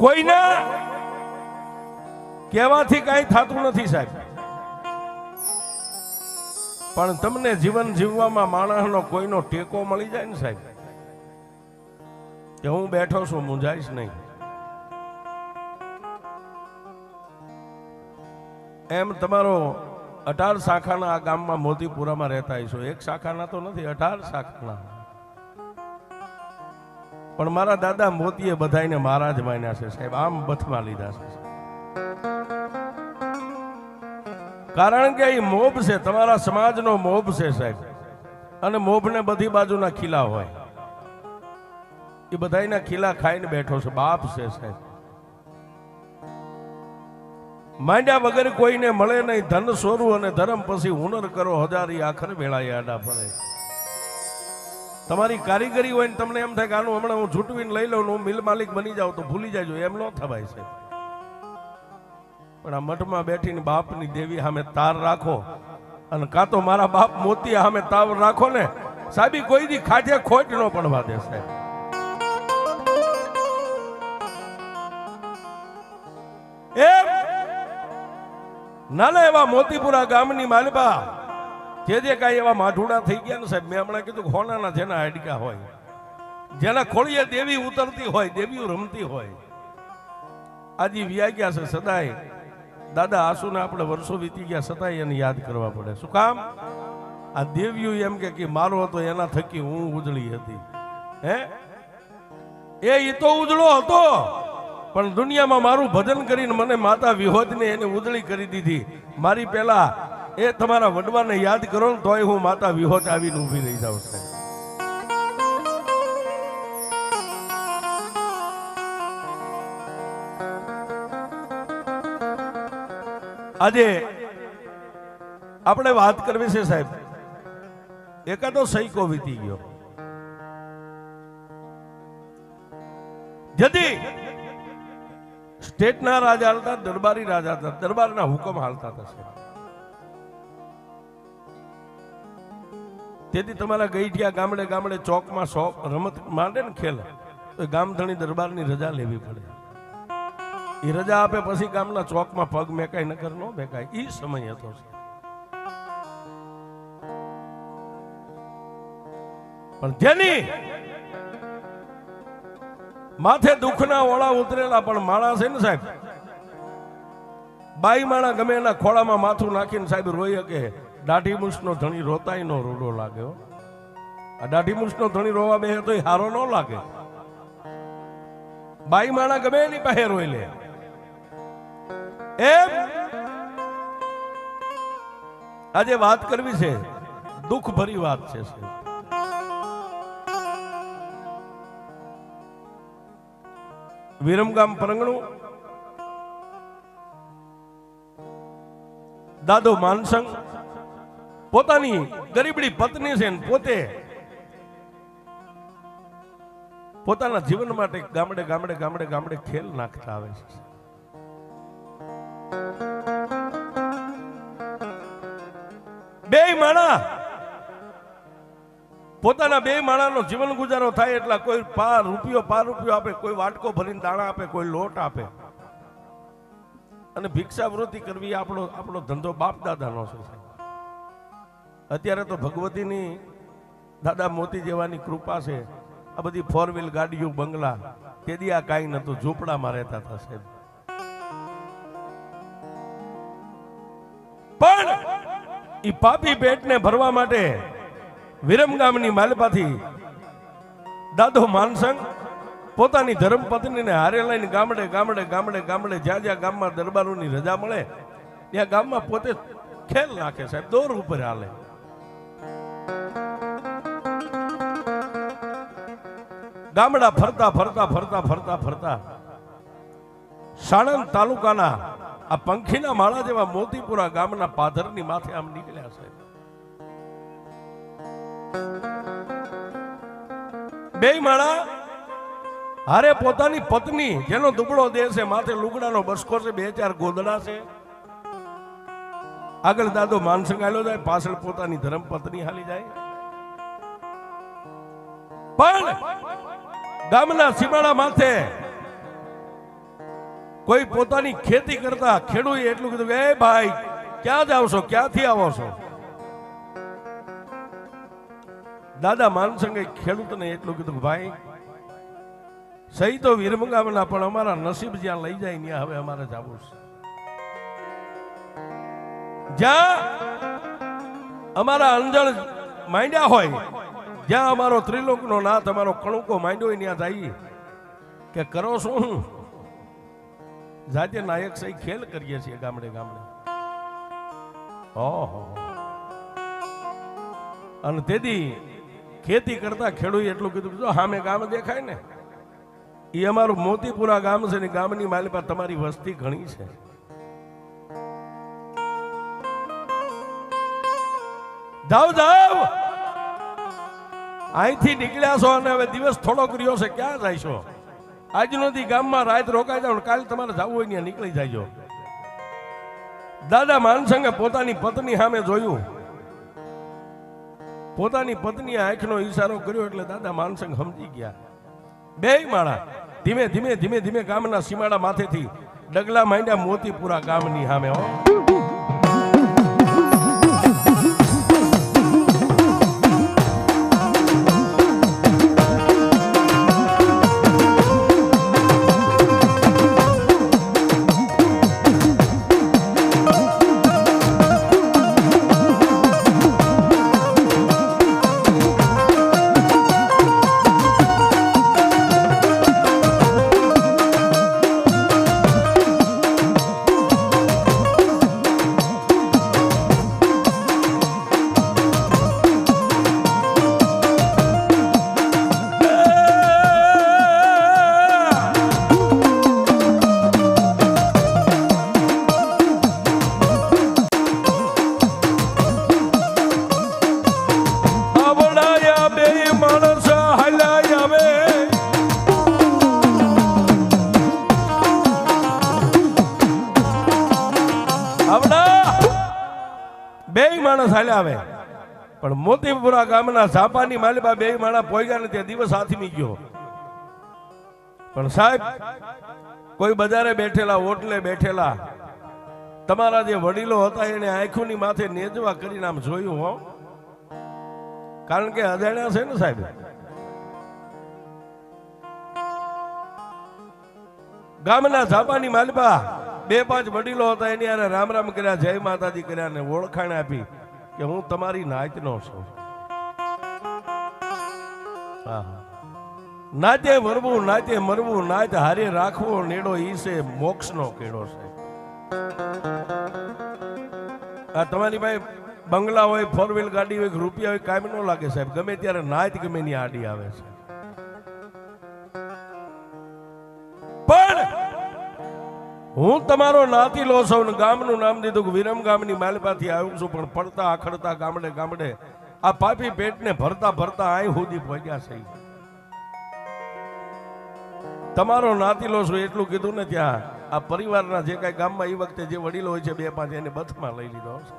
કોઈના કહેવાથી કાંઈ થતું નથી સાહેબ, પણ તમને જીવન જીવવામાં માણસનો કોઈનો ટેકો મળી જાય ને સાહેબ, કે હું બેઠો છું, મૂંઝાઈશ નહીં. એમ તમારો 18 શાખાના આ ગામમાં મોતીપુરામાં રહેતા હશો. એક શાખાના તો નથી, 18 શાખાના. પણ મારા દાદા મોતીએ બધાને મહારાજ માન્યા છે સાહેબ, આમ બથમાં લીધા છે. કારણ કે એ મોભ છે, તમારા સમાજનો મોભ છે સાહેબ. અને મોભને બધી બાજુના ખીલા હોય, એ બધાના ખીલા ખાઈને બેઠો છે, બાપ છે સાહેબ. માંડ્યા વગર કોઈને મળે નહીં, ધન સોરું અને ધર્મ પછી હુનર કરો હજારી, આખર વેળાએ આડા પડે. તમારી કારીગરી હોય ને તમને એમ થાય કે આનું હમણાં હું ઝૂંટવીને લઈ લઉં, હું મિલ માલિક બની જાઉં તો ભૂલી જાજો, એમ ન થવાય છે. પણ આ મઠમાં બેઠીને બાપની દેવી સામે તાર રાખો, અને કાં તો મારા બાપ મોતી સામે તાર રાખો ને સાહેબી, કોઈ દી ખાજે ખોટ ન પડવા દે સાહેબ. એમ નાના એવા મોતીપુરા ગામની માલપા જે કાંઈ એવા માઠુડા થઈ ગયા ને સાહેબ, મેં હમણાં કીધું ખોનાના જેના હાડકા હોય, જેના ખોળીએ દેવી ઉતરતી હોય, દેવીઓ રમતી હોય, આજે વ્યા ગયા છે. સદાય દાદા આસુને આપણે વર્ષો વીતી ગયા, સદાય એને યાદ કરવા પડે. શું કામ? આ દેવીઓ એમ કે મારો હતો એના થકી હું ઉજળી હતી. હે એ તો ઉજળો હતો, પણ દુનિયામાં મારું ભજન કરીને મને માતા વિહોજને એને ઉજળી કરી દીધી. મારી પહેલા એ તમારા વડવાને યાદ કરો ને તોય હું માતા વિહોજ આવીને ઊભી રહી જાઉં છું. આજે આપણે વાત કરવી છે સાહેબ, એકાદો સૈકો વીતી ગયો. જદી સ્ટેટના રાજા હતા, દરબારી રાજા હતા, દરબારના હુકમ હાલતા હતા. તેથી તમારા ગઈઠિયા ગામડે ગામડે ચોકમાં રમત માંડે ને ખેલ, તો ગામધણી દરબારની રજા લેવી પડે. એ રજા આપે પછી ગામના ચોકમાં પગ મેકાય, નકર ન મેકાય. એ સમય હતો. પણ જેની માથે દુઃખના ઓળા ઉતરેલા પણ માણસ છે ને સાહેબ, બાઈ માણા ગમે એના ખોળામાં માથું નાખીને સાહેબ રોઈ શકે. દાઢી મૂછનો ધણી રોતાય નો રૂડો લાગે. આ દાઢી મૂછનો ધણી રોવા બે તો હારો ન લાગે. બાઈ માણા ગમે એની પાસે રોઈ લે. એમ આજે વાત કરવી છે, દુઃખ ભરી વાત છે. વિરમગામ પરંગણું દાદો માનસંગ પોતાની ગરીબડી પત્ની છે, પોતે પોતાના જીવન માટે ગામડે ગામડે ગામડે ગામડે ખેલ નાખતા આવે છે. બે માણા પોતાના બે માણાનો જીવન ગુજારો થાય એટલા કોઈ પાંચ રૂપિયો આપે, કોઈ વાટકો ભરીને દાણા આપે, કોઈ લોટ આપે. અને ભિક્ષાવૃત્તિ કરવી આપણો ધંધો બાપ દાદાનો છે. અત્યારે તો ભગવતીની દાદા મોતી જેવાની કૃપા છે. આ બધી 4 વ્હીલ ગાડીઓ, બંગલા, તેથી આ કાંઈ નતું, ઝૂંપડામાં રહેતા હતા સાહેબ. પણ ઈ પાપી પેટને ભરવા માટે વિરમગામની માલપાથી દાદો માનસંગ પોતાની ધર્મપત્નીને હારે લઈને ગામડે ગામડે ગામડે ગામડે જ્યાં જ્યાં ગામમાં દરબારોની રજા મળે ત્યાં ગામમાં પોતે ખેલ નાખે સાહેબ, દોર ઉપર હાલે. ગામડા ફરતા ફરતા ફરતા ફરતા ફરતા સાણંદ તાલુકાના આ પંખીના માળા જેવા મોતીપુરા ગામના પાધરની માથે આમ નીકળ્યા છે. બે માળા હારે પોતાની પત્ની, જેનો દુબળો દેહ છે, માથે લુગડાનો બસકો છે, 2-4 ગોદડા છે. આગળ દાદો માનસંગ હાલ્યો જાય, પાછળ પોતાની ધર્મપત્ની હાલી જાય. પણ ગામના સીમાડા માથે કોઈ પોતાની ખેતી કરતા ખેડૂએ એટલું કીધું કે એ ભાઈ ક્યાં જાવ છો, ક્યાંથી આવો છો? દાદા માનસંગે ખેડૂતને એટલું કીધું કે ભાઈ સહી તો વિરમગામના, પણ અમારા નસીબ જ્યાં લઈ જાય ત્યાં હવે અમારે જવું છે. જ્યાં અમારા અંજળ માંડ્યા હોય, જ્યાં અમારો ત્રિલોકનો નાથ અમારો કણુકો માંડ્યો હોય ત્યાં જઈએ. કે કરો શું? જાતે નાયક સહી ખેલ કરીએ છીએ ગામડે ગામડે. ઓહો. અને તેથી ખેતી કરતા ખેડૂએ એટલું કીધું જો સામે ગામ દેખાય ને એ અમારું મોતીપુરા ગામ છે ને ગામની માલિપા તમારી વસ્તી ઘણી છે. જાઓ જાઓ, અહીંથી નીકળ્યા છો અને હવે દિવસ થોડોક રહ્યો છે, ક્યાં જાય છો? આજનો દી ગામમાં રાત રોકાઈ જાવ, કાલે તમારે જવું હોય ત્યાં નીકળી જાય. દાદા માનસંગે પોતાની પત્ની સામે જોયું, પોતાની પત્ની આંખનો ઈશારો કર્યો એટલે દાદા માનસંગ સમજી ગયા. બે માળા ધીમે ધીમે ધીમે ધીમે ગામના સીમાડા માથેથી ડગલા માંડ્યા મોતીપુરા ગામની સામે. હો આવે, પણ મોતીપુરા ગામના ઝાપાની માલિબા બે માણા પોઈગા ને ત્યાં દિવસ હાથમી ગયો. પણ સાહેબ કોઈ બજારે બેઠેલા, ઓટલે બેઠેલા તમારા જે વડીલો હતા એને આંખોની માથે નેજવા કરીને આમ જોયું. હો કારણ કે અજાણ્યા છે ને સાહેબ. ગામના ઝાપાની માલિબા બે પાંચ વડીલો હતા એની આને રામ રામ કર્યા, જય માતાજી કર્યા ને ઓળખાણ આપી કે હું તમારી નાચનો છું. નાચે વરવું, નાચે મરવું, નાચ હારે રાખવો નેડો ઈ છે મોક્ષનો કેડો છે. આ તમારી ભાઈ બંગલા હોય, ફોર વ્હીલ ગાડી હોય, રૂપિયા હોય, કાયમ ન લાગે સાહેબ. ગમે ત્યારે નાચ ગમે ની આડી આવે છે. પણ હું તમારો નાતી લો છું ને ગામનું નામ દીધું કે વિરમ ગામની માલપાથી આવ્યું છું, પણ પડતા આખડતા ગામડે ગામડે આ પાપી પેટને ભરતા ભરતા આય સુધી પહોંચ્યા છે. તમારો નાતી લો છું એટલું કીધું ને ત્યાં આ પરિવારના જે કઈ ગામમાં એ વખતે જે વડીલો હોય છે બે પાંચ એને બથમાં લઈ લીધો છે.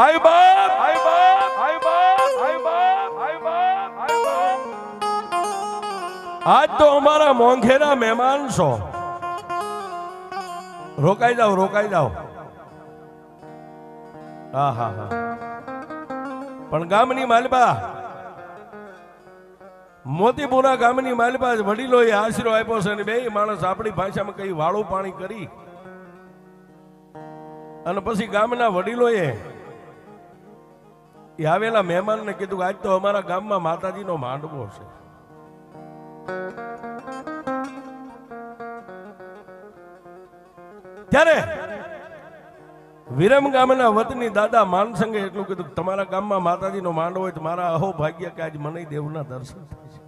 આય બાપ, આય બાપ, આય બાપ, આય બાપ, આય બાપ, આય બાપ. આજ તો અમારા મોંઘેરા મહેમાન છો. રોકાઈ જાઓ, રોકાઈ જાઓ. હા હા હા. પણ ગામની માલબા, મોતીપુરા ગામની માલબા વડીલોએ આશરો આપ્યો છે અને બે માણસ આપણી ભાષામાં કઈ વાળું પાણી કરી અને પછી ગામના વડીલોએ આવેલા મહેમાનને કીધું કે આજ તો અમારા ગામમાં માતાજીનો માંડવો છે. ત્યારે વિરમ ગામના વતની દાદા માનસંગે એટલું કીધું તમારા ગામમાં માતાજીનો માંડવો હોય તો મારા અહો ભાગ્ય કે આજ મને દેવના દર્શન થાય છે.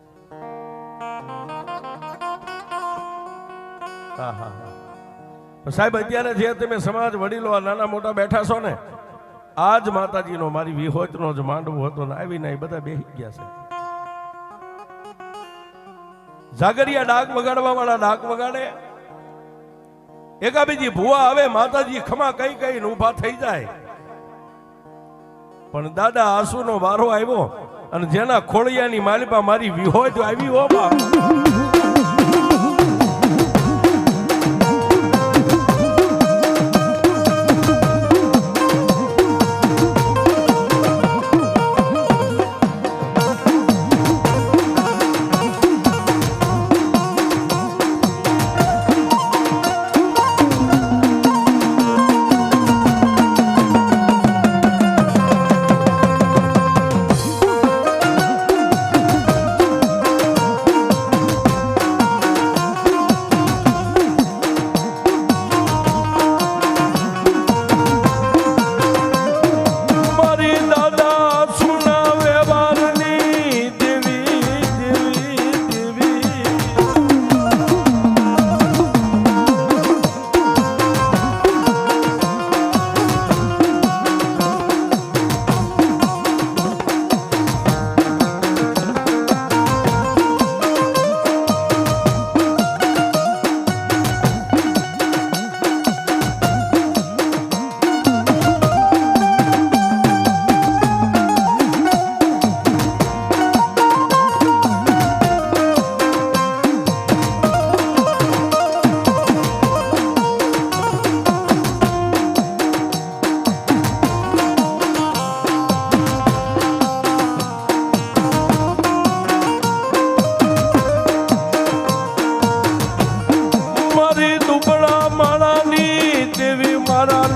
હા હા હા. સાહેબ અત્યારે જે તમે સમાજ વડીલો આ નાના મોટા બેઠા છો ને, આજ માતાજીનો મારી વિહોચનો જ માંડવો હતો ને આવીને બધા બેસી ગયા છે. જાગરિયા ડાક વગાડવા વાળા ડાક વગાડે, એકાબીજી ભુવા આવે, માતાજી ખમા કઈ કઈ ઉભા થઈ જાય. પણ દાદા આંસુનો વારો આવ્યો અને જેના ખોળિયાની માલિપા મારી વિહોચ આવી હો બાપ.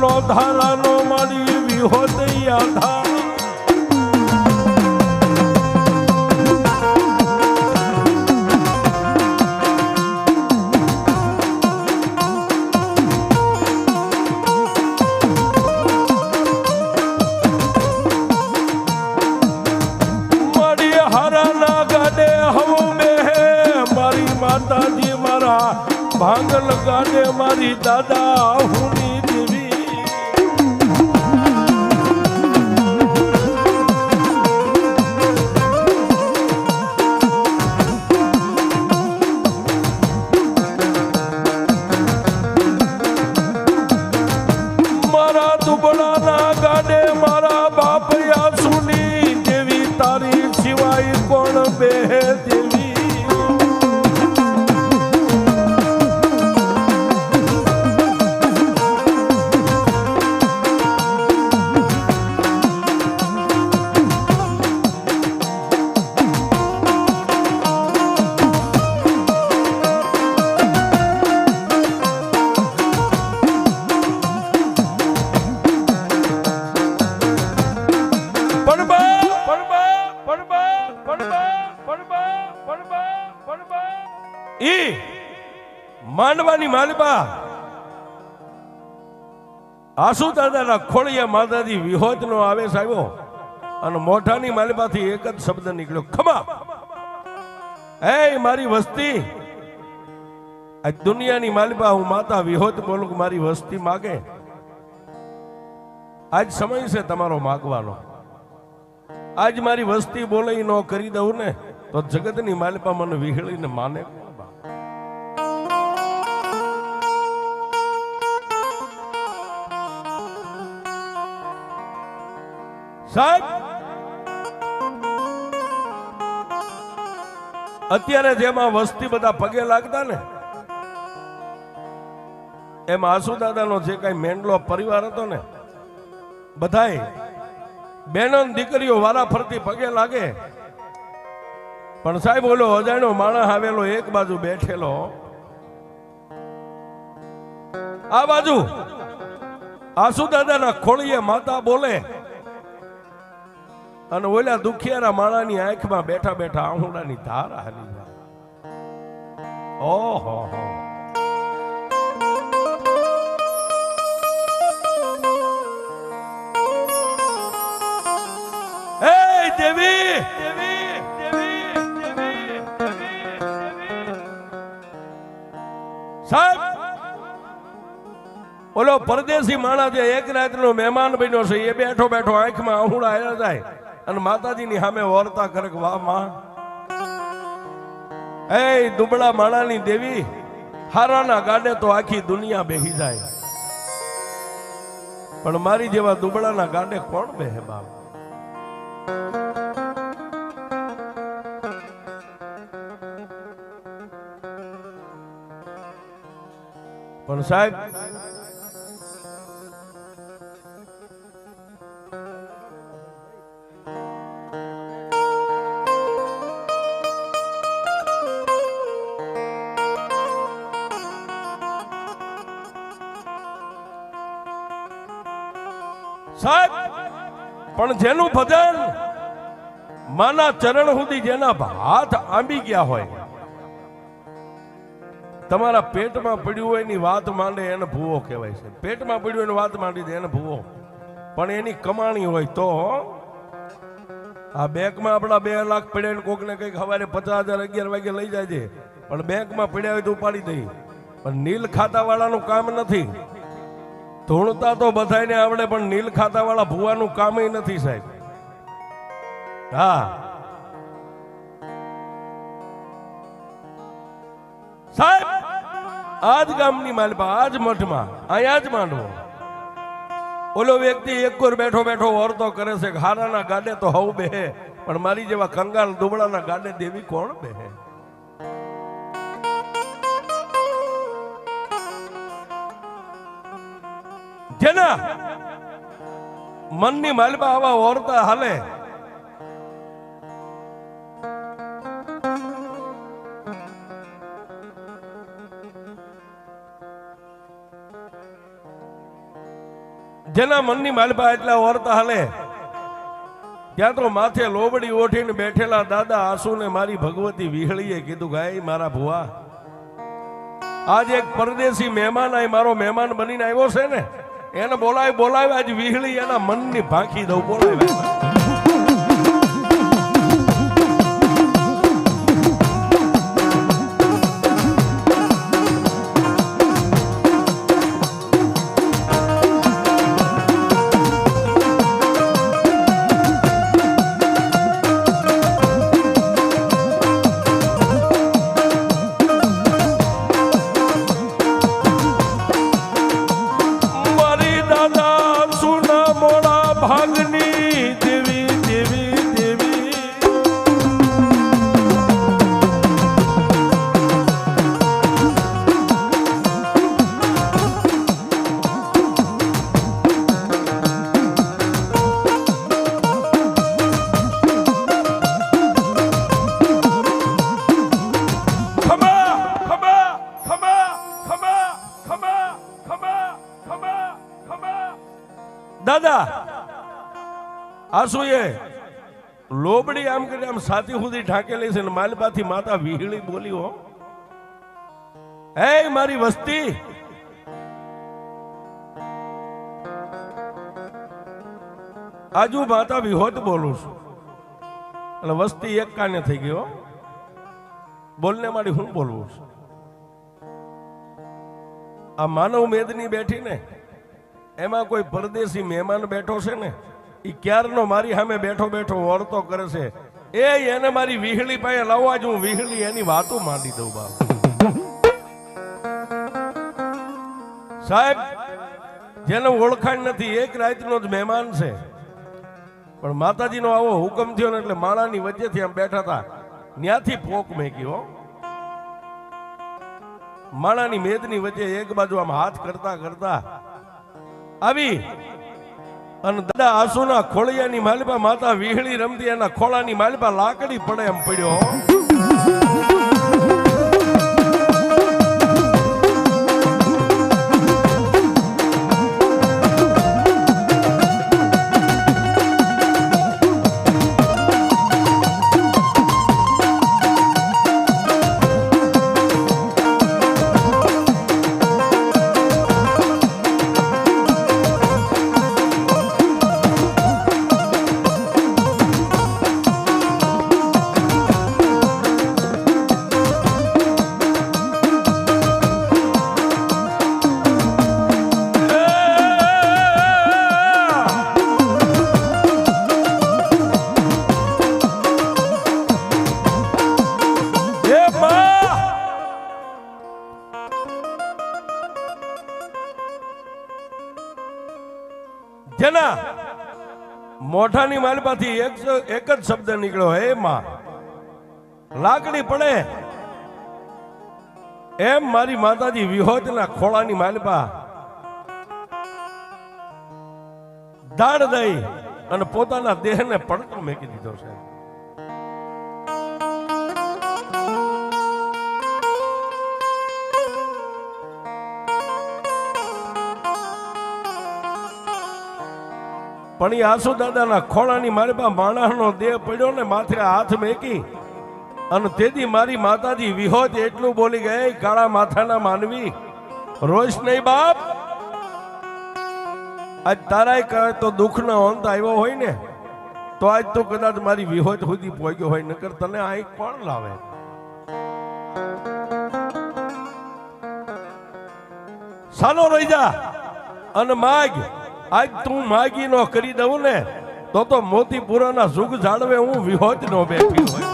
નો ધારાનો મારી વિહોદયા ધાર માતાજી મારા ભાંગલ ગાડે મારી દાદા હુની દેવી મારા દુબળાના ગાડે મારા બાપયા સુની દેવી તારી સિવાય કોણ બે દેવી માંડવાની માલબા આસુ દાદાના ખોળિયા માતાજી વિહોત નો આવેશ આવ્યો અને મોઢાની માલબાથી એક જ શબ્દ નીકળ્યો ખમા. એ મારી વસ્તી આ દુનિયાની માલબા હું માતા વિહોત બોલું કે મારી વસ્તી માગે. આજ સમય છે તમારો માગવાનો. આજ મારી વસ્તી બોલે ન કરી દઉં ને તો જગતની માલબા મને વિહળીને માને. સાહેબ અત્યારે જેમાં વસ્તી બધા પગે લાગતા ને એમાં આસુદાદાનો જે કઈ મેંડલો પરિવાર હતો ને બધાય બેનો દીકરીઓ વારા ફરતી પગે લાગે. પણ સાહેબ ઓલો અજાણ્યો માણસ આવેલો એક બાજુ બેઠેલો આ બાજુ આસુદાદાના ખોળીએ માતા બોલે અને ઓલા દુખિયારા માણાની આંખમાં બેઠા બેઠા આહુડાની ધાર હાલી જાય. ઓહો હો એ દેવી દેવી દેવી દેવી સાહેબ ઓલો પરદેશી માણસ જે એક રાતનો મહેમાન બન્યો છે એ બેઠો બેઠો આંખમાં આહુડા આવ્યા જાય અને માતાજીની સામે વર્તા કરે વાહ માં એ દુબળા માણાની દેવી હારાના ગાડે તો આખી દુનિયા બેહી જાય પણ મારી જેવા દુબળાના ગાડે કોણ બેહે બાપ. પણ સાહેબ સાહેબ પણ જેનું ભજન માના ચરણ સુધી જેના હાથ આંબી ગયા હોય તમારા પેટમાં પડ્યું હોય એની વાત માંડે એને ભૂવો કહેવાય છે. પેટમાં પડ્યું એની વાત માંડી દે એને ભૂવો. પણ એની કમાણી હોય તો આ બેંકમાં આપણા 2 લાખ પડ્યા ને કોકને કઈક સવારે 50,000 11 વાગે લઈ જાય છે પણ બેંકમાં પડ્યા હોય તો ઉપાડી દઈ. પણ નીલ ખાતા વાળાનું કામ નથી. ધૂણતા તો બધાને આવડે પણ નીલ ખાતા વાળા ભૂવાનું કામ નથી સાહેબ. હા સાહેબ આજ ગામની માલપા આજ મઠમાં અહીંયા જ માંડવો ઓલો વ્યક્તિ એક કોર બેઠો બેઠો વર્તો કરે છે હારાના ગાડે તો હવ બેહે પણ મારી જેવા કંગાલ દુબળાના ગાડે દેવી કોણ બેહે. જેના મનની માલબા આવા ઓરતા હાલે જેના મનની માલપા એટલા ઓરતા હાલે ત્યાં તો માથે લોબડી ઓઠીને બેઠેલા દાદા આસુને મારી ભગવતી વિહળીએ કીધું ગાય મારા ભુવા, આજ એક પરદેશી મહેમાન આ મારો મહેમાન બનીને આવ્યો છે ને, એને બોલાય આજ વિહળી એના મનની ભાંખી દઉં. બોલાય દાદા આસુએ લોબડી આમ કરી આમ સાથી સુધી ઢાંકેલી છે ને માલપાથી માતા વિહળી બોલી, હો હે મારી વસ્તી, આજુ માતા વિહોત બોલું છું. એટલે વસ્તી એક કાને થઈ ગયો, બોલને મારી હું બોલવું છું. આ માનવ મેદની બેઠી ને એમાં કોઈ પરદેશી મહેમાન બેઠો છે ને, એ ક્યારનો મારી સામે બેઠો બેઠો વર્તો કરે છે. એને મારી વિહળી પાસે લાવવા જ હું વિહળી એની વાતો માંડી દઉં. બાપ સાહેબ, જેને ઓળખાણ નથી, એક રાતનો જ મહેમાન છે, પણ માતાજીનો આવો હુકમ થયો ને એટલે માળાની વચ્ચેથી આમ બેઠા હતા, ત્યાંથી પોક મેક્યો. માળાની મેદની વચ્ચે એક બાજુ આમ હાથ કરતા કરતા આવી અને દાદા આસુના ખોળિયાની માલપા માતા વિહળી રમતી, એના ખોળાની માલપા લાકડી પડે એમ પડ્યો. જેના મોઢાની માલપાથી એક જ શબ્દ નીકળ્યો, હે માં. લાકડી પડે એમ મારી માતાજી વિહોતના ખોળાની માલપા દાડ દઈ અને પોતાના દેહને પડતો મેકી દીધો છે. પણ એ આસુ દાદાના ખોળાની માલપા માણસનો દેહ પડ્યો ને, માથે હાથ મેકી અને તેથી મારી માતાજી વિહોત એટલું બોલી ગઈ, કાળા માથાના માનવી રોઈશ નહીં બાપ. આજ તારાય કહે તો દુઃખનો અંત આવ્યો હોય ને, તો આજ તો કદાચ મારી વિહોત સુધી પહોંચ્યો હોય, નકર તને આ કોણ લાવે. સાનો રહી જા અને માગ. આજ તું માગી નો કરી દઉં ને તો મોતીપુરાના સુખ જાળવે હું વિહોત નો બેઠી હોય.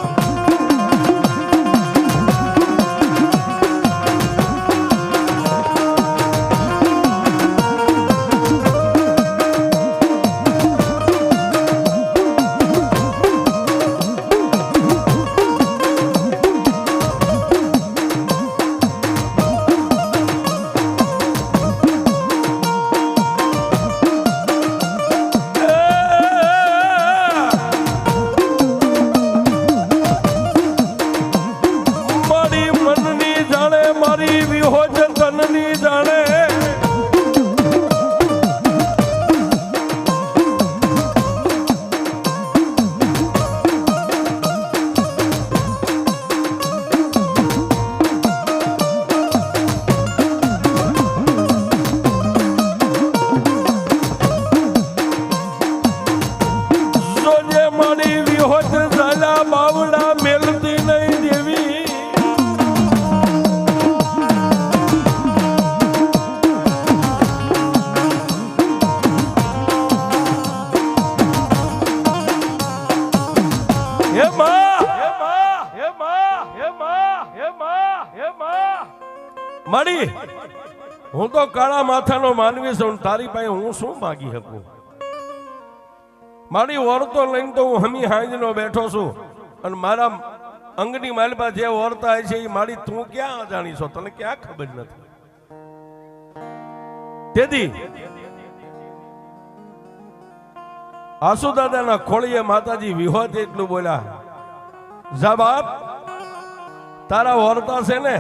માડી હું તો કાળા માથાનો માનવી છું, તારી પાસે હું શું માગી શકું? મારી ઓરતો લઈને તો હું હમી હાંજનો બેઠો છું, અને મારા અંગની માલપા જે ઓરતા છે એ મારી તું ક્યાં જાણી છો? તને ક્યાં ખબર નથી? તેથી આસુ દાદાના ખોળીએ માતાજી વિહોત એટલું બોલ્યા, જા બાપ, તારા ઓરતા છે ને,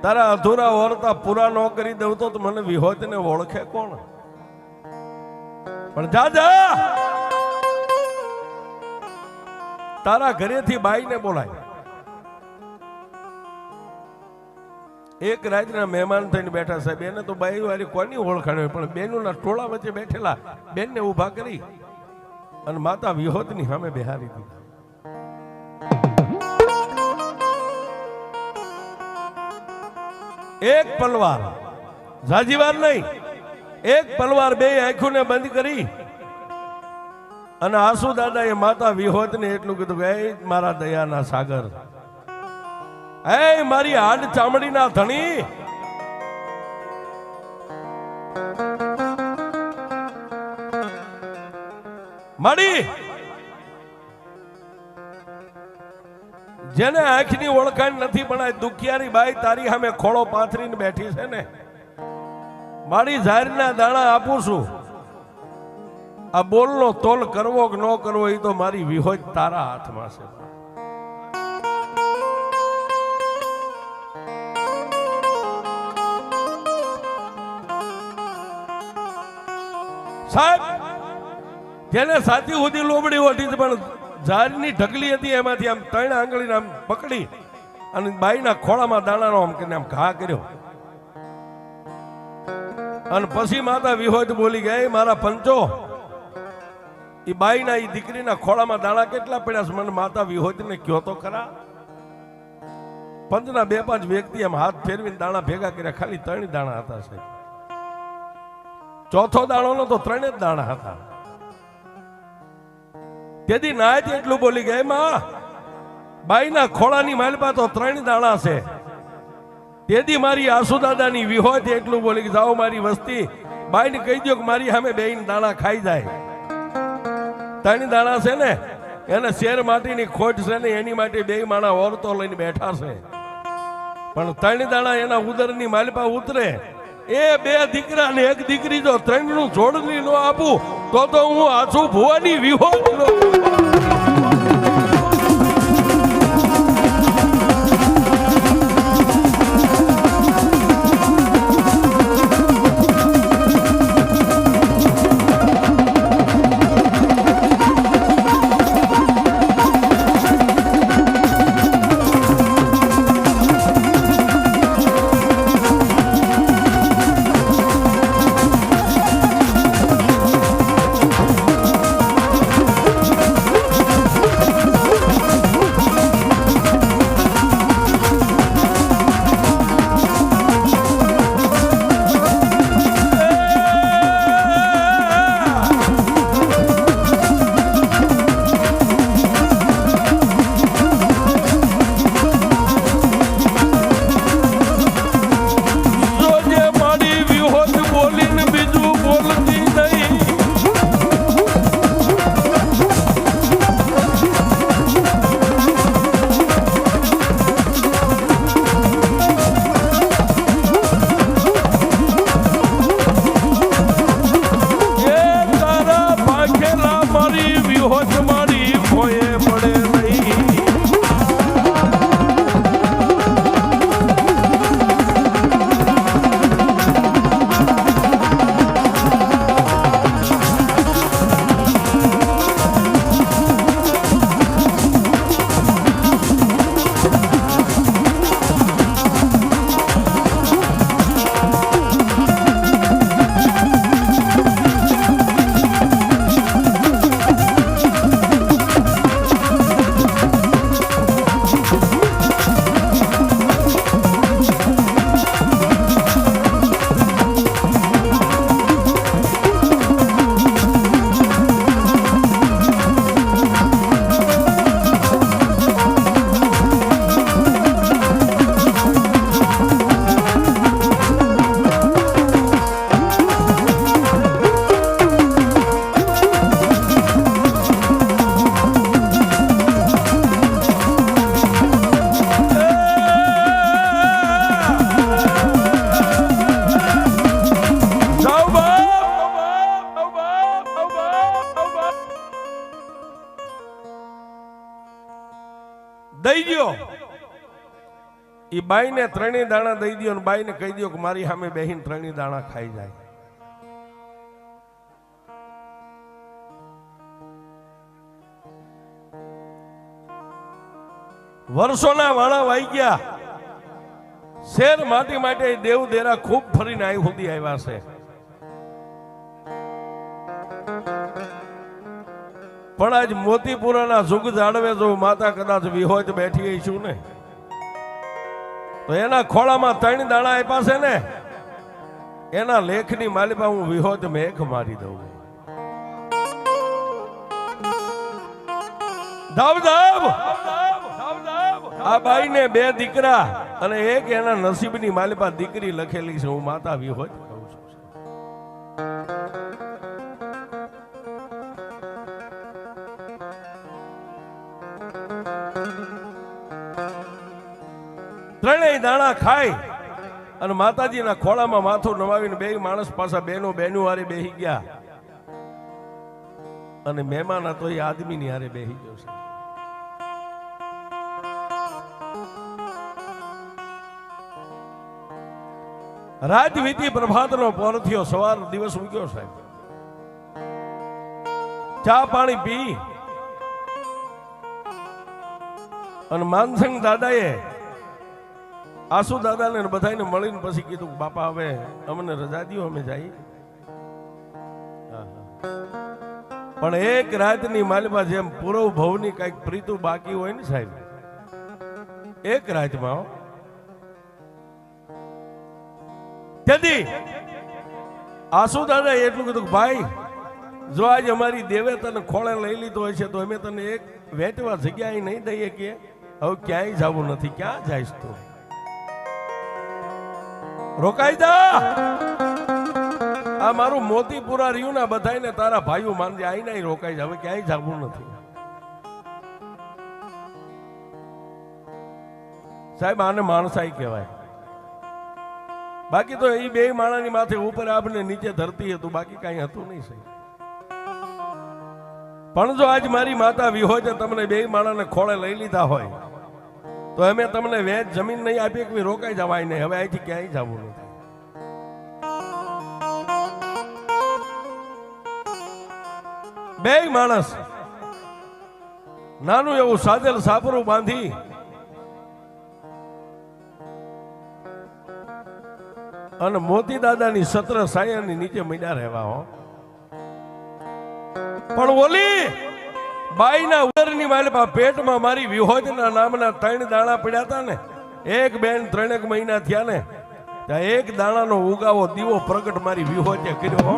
તારા અધૂરા ઓરતા પૂરા ન કરી દઉં તો મને વિહોત ને ઓળખે કોણ? પણ જા જા, તારા ઘરેથી બાઈને બોલાય. એક રાતના મહેમાન થઈને બેઠા સાહેબ, એને તો બાઈ વાળી કોની ઓળખાણ હોય, પણ બેનોના ટોળા વચ્ચે બેઠેલા બેનને ઊભા કરી અને માતા વિહોતની સામે બેહારી દીધા. એક પલવાર, જાજીવાર નહીં, એક પલવાર બે આંખોને બંધ કરી અને આસુ દાદાએ માતા વિહોતને એટલું કીધું કે એ મારા દયાના સાગર, એ મારી હાડ ચામડીના ધણી, માડી જેને આંખની ઓળખાણ નથી પણ આ દુખિયારી બાઈ તારી સામે ખોળો પાથરીને બેઠી છે ને, મારી જાહેરના દાણા આપું છું. આ બોલનો તોલ કરવો કે ન કરવો એ તો મારી વિહોત તારા હાથમાં છે. સાહેબ, જેને સાચી સુધી લોબડી ઓઠી પણ ઝાડની ઢગલી હતી એમાંથી આમ 3 આંગળીને આમ પકડી અને બાઈના ખોળામાં દાણાનો આમ કરીને આમ ઘા કર્યો. અને પછી માતા વિહોત બોલી ગઈ, મારા પંચો, એ બાઈના એ દીકરીના ખોળામાં દાણા કેટલા પડ્યા છે મને માતા વિહોતને કયો તો ખરા. પંચના 2-5 વ્યક્તિ આમ હાથ ફેરવીને દાણા ભેગા કર્યા, ખાલી 3 દાણા હતા સાહેબ. ચોથો દાણો નો તો 3 જ દાણા હતા. તેથી નાયત એટલું બોલી ગઈ, માં બાઈના ખોળાની માલપા તો 3 દાણા છે. તેથી મારી આસુ દાદાની વિહોત એટલું બોલી કે જાઓ મારી વસ્તી બાઈને કહી દો કે મારી સામે બેન દાણા ખાઈ જાય. 3 દાણા છે ને એને શેર માટીની ખોટ છે ને એની માટે 2 માણા ઓરતો લઈને બેઠા છે, પણ 3 દાણા એના ઉદરની માલપા ઉતરે. એ 2 દીકરા ને 1 દીકરી જો 3 નું જોડણી નો આપું તો હું આછું ભુવાની વિહોત નો. એ બાઈને ત્રણેય દાણા દઈ દો અને બાઈને કહી દો કે મારી સામે બેહીને ત્રણેય દાણા ખાઈ જાય. વર્ષોના વાણા વાઈ ગયા. શેર માટી માટે દેવ દેરા ખૂબ ફરીને આવી સુધી આવ્યા છે. પણ આજ મોતીપુરાના જુગ જાળવે જો માતા કદાચ વિહોત બેઠી છું ને તો એના ખોળામાં ત્રણ દાણા આપ્યા છે ને એના લેખની માલિપા હું વિહોત મેઘ મારી દઉં. ધાવ ધાવ આ બાઈને બે દીકરા અને એક એના નસીબની માલિપા દીકરી લખેલી છે. હું માતા વિહોત કહું છું. ત્રણેય દાણા ખાઈ અને માતાજીના ખોળામાં માથું નવાવીને બે માણસ પાછા બેનું હારે બેહી ગયા. અને મહેમાન હતો એ આદમીની હારે બેહી ગયો છે. રાત વીતી પ્રભાતનો પોર થયો. સવાર દિવસ ઉગ્યો સાહેબ. ચા પાણી પી અને માનસંગ દાદાએ આસુ દાદાને બધાને મળીને પછી કીધું બાપા હવે અમને રજા દો અમે જઈએ. પણ એક રાતની માલિપા જેમ પૂર્વ ભવની કઈક પ્રીતુ બાકી હોય ને સાહેબ એક રાતમાં તેથી આસુ દાદા એટલું કીધું ભાઈ જો આજ અમારી દેવે તને ખોળે લઈ લીધો હોય છે તો અમે તને એક વેચવા જગ્યાએ નહીં દઈએ કે હવે ક્યાંય જવું નથી. ક્યાં જઈશ તું? રોકાઈ જા. આ મારું મોતીપુરા રહ્યું ને બધાને તારા ભાઈઓ માનજે આઈ નહીં રોકાઈ જા. હવે ક્યાંય જવું નથી સાહેબ. આને માણસાઈ કહેવાય. બાકી તો એ બે માણાની માથે ઉપર આપને નીચે ધરતી હતું. બાકી કઈ હતું નહીં સાહેબ. પણ જો આજ મારી માતા વિહોય તો તમને બે માણાને ખોળે લઈ લીધા હોય તો અમે તમને વેચ જમીન નહીં આપીએ કે રોકાઈ જવાય નહીં. હવે અહીંથી ક્યાંય જવું નથી. બે માણસ નાનું એવું સાજેલ સાપરું બાંધી અને મોતી દાદાની સત્ર સાયાની નીચે મીડા રહેવા હો. પણ ઓલી બાઈના ઉદરની માલિપા પેટમાં મારી વિહોજના નામના ત્રણ દાણા પડ્યા હતા ને એક બેન 3 મહિના થયા ને ત્યાં એક દાણાનો ઉગાવો દીવો પ્રગટ મારી વિહોજે કર્યો.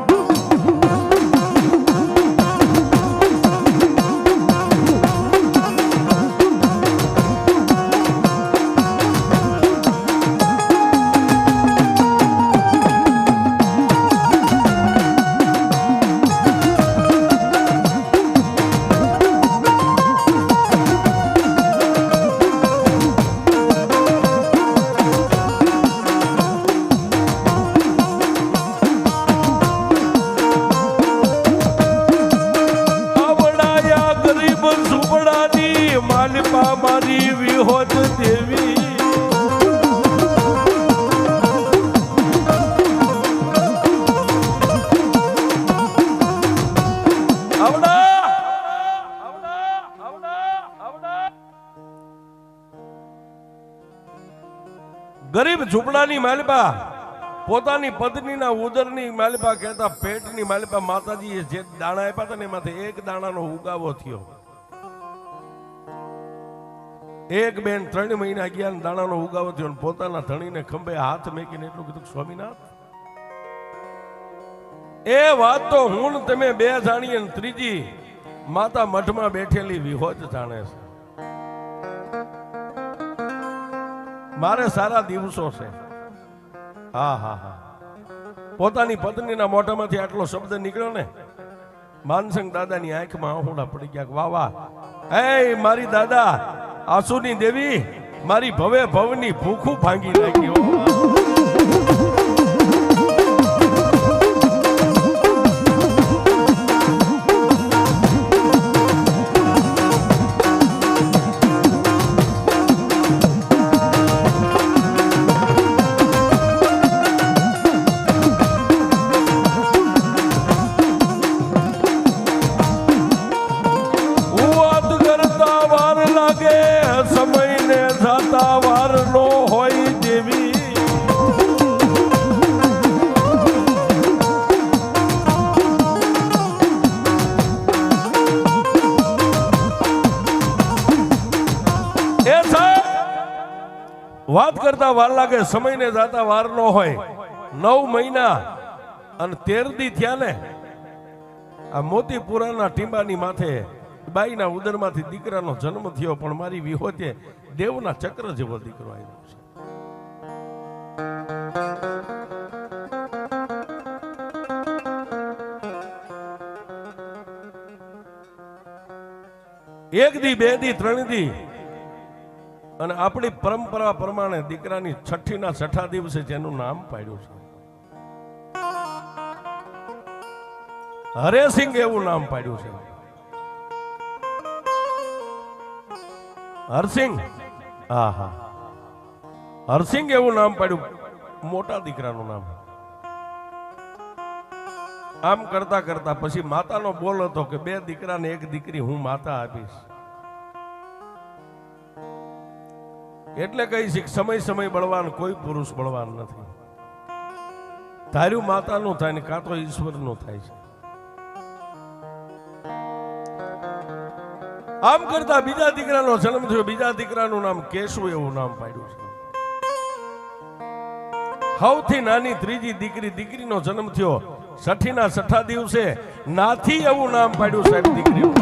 મારી વિહોત દેવી ગરીબ ઝૂંપડાની માલિપા પોતાની પત્નીના ઉદરની માલિપા કહેતા પેટની માલિપા માતાજીએ જે દાણા આપ્યા હતા ને એમાંથી એક દાણાનો ઉગાવો થયો. એક બેન 3 મહિના ગયા દાણાનો ઉગાવો થયો અને પોતાના ધણીને ખંભે હાથ મેકીને એટલું કીધું સ્વામીનાથ એ વાત તો હું તમે બે જાણીએ ને ત્રીજી માતા મઠમાં બેઠેલી વિહોજ જાણે છે. મારે સારા દિવસો છે. હા હા હા પોતાની પત્નીના મોઢામાંથી આટલો શબ્દ નીકળ્યો ને માનસંગ દાદાની આંખમાં આંસુડા પડી ગયા. વાહ વાહ હે મારી દાદા આસુની દેવી મારી ભવે ભવની ભૂખું ભાંગી નાખી. વાત કરતા વાર લાગે, સમયને જાતા વાર ન હોય. 9 મહિના અને 13 દી થયા ને, આ મોતીપુરાના ટીંબાની માથે બાઈના ઉદરમાંથી દીકરાનો જન્મ થયો, પણ મારી વિહોતે દેવના ચક્ર જેવો દીકરો આવ્યો છે. એક દી, 2 દી, 3 દી, અને આપણી પરંપરા પ્રમાણે દીકરાની છઠ્ઠીના 6ઠા દિવસે જેનું નામ પાડ્યું છે હરેસિંહ, એવું નામ પાડ્યું છે. હરસિંહ, હા હા, હરસિંહ એવું નામ પાડ્યું, મોટા દીકરાનું નામ. આમ કરતા કરતા પછી માતાનો બોલ હતો કે 2 દીકરા ને 1 દીકરી હું માતા આપીશ. એટલે કહીશ કે સમય સમય બળવાન, કોઈ પુરુષ બળવાન નથી. ધાર્યું માતાનું થાય ને કાં તો ઈશ્વરનું થાય છે. આમ કરતા બીજા દીકરાનો જન્મ થયો. બીજા દીકરાનું નામ કેશુ એવું નામ પાડ્યું છે. સૌથી નાની ત્રીજી દીકરીનો જન્મ થયો. છઠ્ઠીના 6ઠા દિવસે નાથી એવું નામ પાડ્યું સાહેબ દીકરીનું.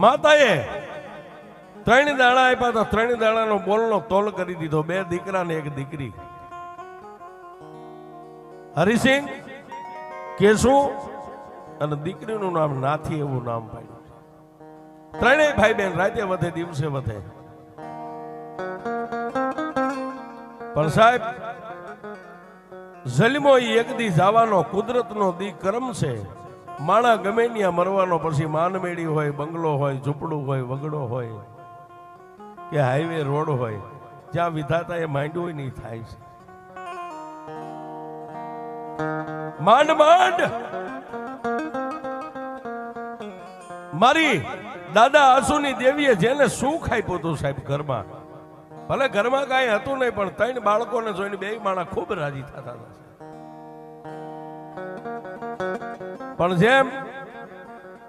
માતાએ 3 દાણા આપ્યા તો 3 દાણાનો બોલનો તોલ કરી દીધો. 2 દીકરા ને 1 દીકરી. હરિસિંહ, કેશુ અને દીકરીનું નામ નાથી એવું નામ પાડ્યું. 3 ભાઈ બહેન રાતે વધે, દિવસે વધે. પણ સાહેબ, જન્મો એક દી જવાનો, કુદરતનો દી કર્મ છે. માણા ગમે ત્યાં મરવાનો, પછી માનમેડી હોય, બંગલો હોય, ઝૂંપડું હોય, વગડો હોય કે હાઈવે રોડ હોય, જ્યાં વિધાતા એ માંડ્યું હોય નહીં થાય છે. માંડ માંડ મારી દાદા આસુની દેવીએ જેને સુખ આપ્યું હતું સાહેબ ઘરમાં, ભલે ઘરમાં કાંઈ હતું નહીં, પણ 3 બાળકોને જોઈને 2 માણા ખૂબ રાજી થતા હતા. પણ જેમ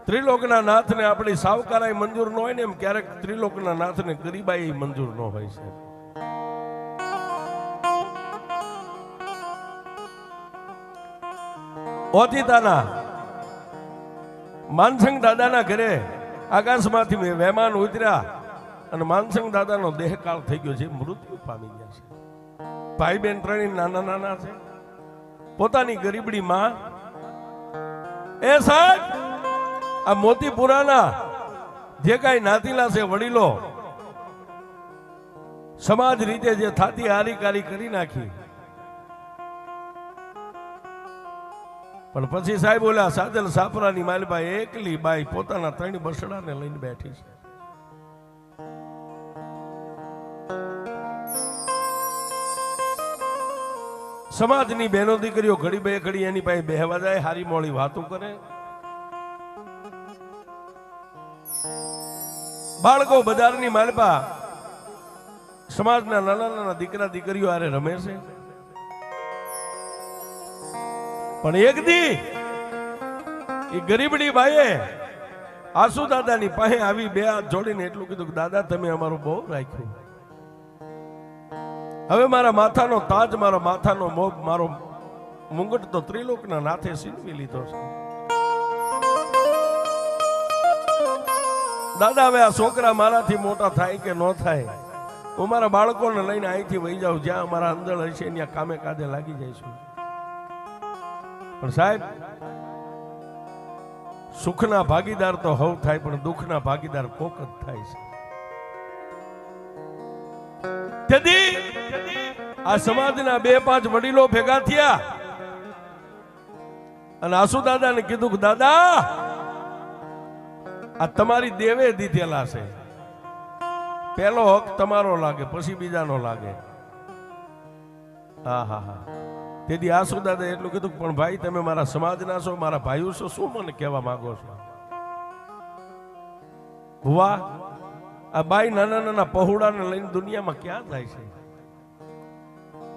ત્રિલોકના નાથને આપણી સાવકારાઈ મંજૂર ન હોય ને, એમ ક્યારેક ત્રિલોકના નાથને ગરીબાઈ મંજૂર ન હોય છે. ઓતિતાના માનસંગ દાદાના ઘરે આકાશમાંથી મહેમાન ઉતર્યા અને માનસંગ દાદાનો દેહકાળ થઈ ગયો છે, મૃત્યુ પામી ગયા છે. ભાઈ બેન 3 નાના નાના છે. પોતાની ગરીબડી માં, એ સાહેબ, આ મોતીપુરાના જે કાંઈ નાતીલા છે વડીલો, સમાજ રીતે જે થાતી હારીકારી કરી નાખી. પણ પછી સાહેબ ઓલા સાદલ સાપરાની માલબાઈ એકલી બાઈ પોતાના 3 બસડાને લઈને બેઠી છે. સમાજની બહેનો દીકરીઓ ઘડી બે ઘડી એની પાસે બેહવા જાય, હારી મોળી વાતો કરે. બાળકો બજારની માલપા સમાજના નાના નાના દીકરા દીકરીઓ આરે રમે છે. પણ એક દી એ ગરીબડી બાઈએ આસુ દાદાની પાસે આવી બે હાથ જોડીને એટલું કીધું કે દાદા તમે અમારું બહુ રાખ્યું, હવે મારા માથાનો તાજ, મારા માથાનો મોગ, મારો મુંગટ તો ત્રિલોકના નાથે સીનવી લીધો છે. દાદા હવે આ છોકરા મારાથી મોટા થાય કે ન થાય, હું મારા બાળકોને લઈને અહીંથી વહી જાઉં, જ્યાં અમારા અંદર હશે ત્યાં કામે કાદે લાગી જઈશું. પણ સાહેબ, સુખના ભાગીદાર તો હવ થાય, પણ દુઃખના ભાગીદાર કોક જ થાય છે. તેથી આ સમાજના 2-5 વડીલો ભેગા થયા અને આસુ દાદાને કીધું કે દાદા આ તમારી દેવે દીધેલા છે, પહેલો હક તમારો લાગે, પછી બીજાનો લાગે. હા હા હા. તેથી આસુ દાદા એટલું કીધું પણ ભાઈ તમે મારા સમાજના છો, મારા ભાઈઓ છો, શું મને કહેવા માંગો છો? ભુવા, આ બાઈ નાના નાના પહોળાને લઈને દુનિયામાં ક્યાં જાય છે?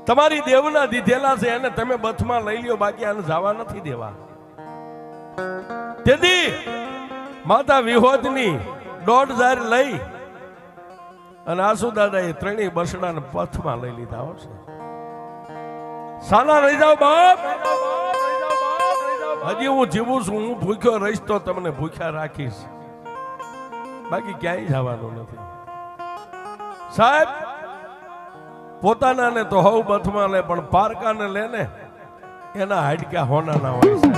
તમારી દેવના દીધેલા છે એને તમે બથમાં લઈ લ્યો, બાકી આને જવા નથી દેવા. તેથી માતા વિહોદની 1.5 લઈ અને આસુ દાદા એ ત્રણેય બસડાને પથમાં લઈ લીધા હશે. સાલા રહી જાઓ બાપ, હજી હું જીવું છું, હું ભૂખ્યો રહીશ તો તમને ભૂખ્યા રાખીશ, બાકી ક્યાંય જવાનું નથી. સાહેબ, પોતાના ને તો હવ બથમાં લે, પણ પારકાને લે ને એના હાડકા હોનાના હોય છે.